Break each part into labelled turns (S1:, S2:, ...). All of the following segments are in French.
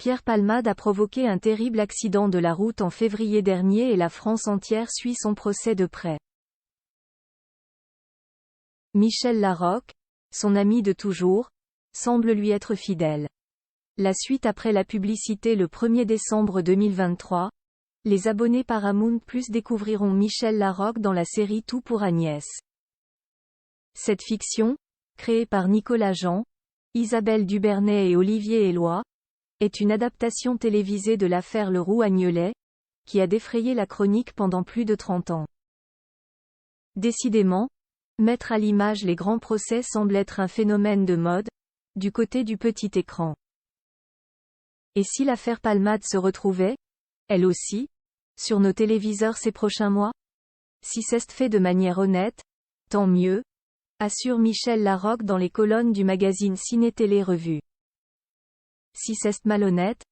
S1: Pierre Palmade a provoqué un terrible accident de la route en février dernier et la France entière suit son procès de près. Michel Larocque, son ami de toujours, semble lui être fidèle. La suite après la publicité le 1er décembre 2023, les abonnés Paramount+ découvriront Michel Larocque dans la série Tout pour Agnès. Cette fiction, créée par Nicolas Jean, Isabelle Dubernay et Olivier Éloy, est une adaptation télévisée de l'affaire Leroux-Agnelet, qui a défrayé la chronique pendant plus de 30 ans. Décidément, mettre à l'image les grands procès semble être un phénomène de mode, du côté du petit écran. Et si l'affaire Palmade se retrouvait, elle aussi, sur nos téléviseurs ces prochains mois? Si c'est fait de manière honnête, tant mieux, assure Michel Larocque dans les colonnes du magazine Ciné-Télé Revue. Si c'est malhonnête,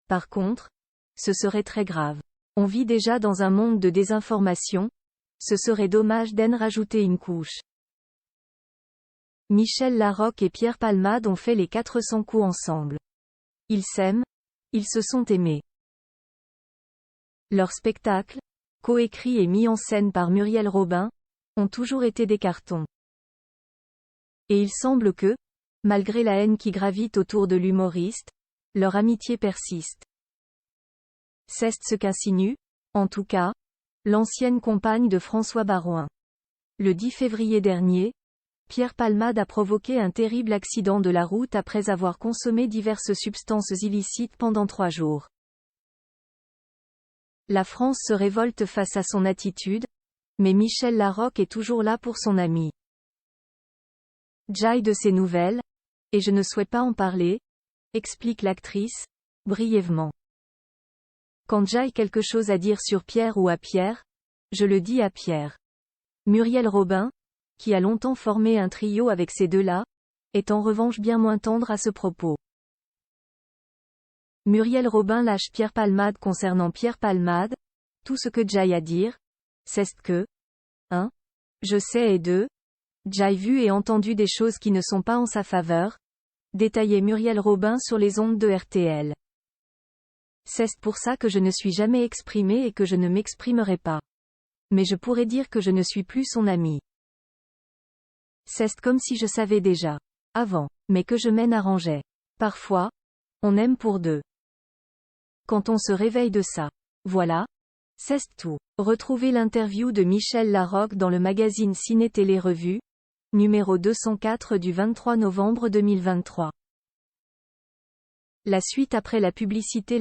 S1: par contre, ce serait très grave. On vit déjà dans un monde de désinformation, ce serait dommage d'en rajouter une couche. Michel Larocque et Pierre Palmade ont fait les 400 coups ensemble. Ils s'aiment, ils se sont aimés. Leurs spectacles, coécrits et mis en scène par Muriel Robin, ont toujours été des cartons. Et il semble que, malgré la haine qui gravite autour de l'humoriste, leur amitié persiste. C'est ce qu'insinue, en tout cas, l'ancienne compagne de François Baroin. Le 10 février dernier, Pierre Palmade a provoqué un terrible accident de la route après avoir consommé diverses substances illicites pendant 3 jours. La France se révolte face à son attitude, mais Michel Larocque est toujours là pour son ami. J'aille de ces nouvelles, et je ne souhaite pas en parler, explique l'actrice, brièvement. Quand j'ai quelque chose à dire sur Pierre ou à Pierre, je le dis à Pierre. Muriel Robin, qui a longtemps formé un trio avec ces deux-là, est en revanche bien moins tendre à ce propos. Muriel Robin lâche Pierre Palmade concernant Pierre Palmade, tout ce que j'ai à dire, c'est que 1. Je sais et 2. J'ai vu et entendu des choses qui ne sont pas en sa faveur, détaillait Muriel Robin sur les ondes de RTL. C'est pour ça que je ne suis jamais exprimée et que je ne m'exprimerai pas. Mais je pourrais dire que je ne suis plus son amie. C'est comme si je savais déjà. Avant. Mais que je m'arrangeais. Parfois, on aime pour deux. Quand on se réveille de ça. Voilà. C'est tout. Retrouvez l'interview de Michel Larocque dans le magazine Ciné-Télé Revue, numéro 204 du 23 novembre 2023. La suite après la publicité.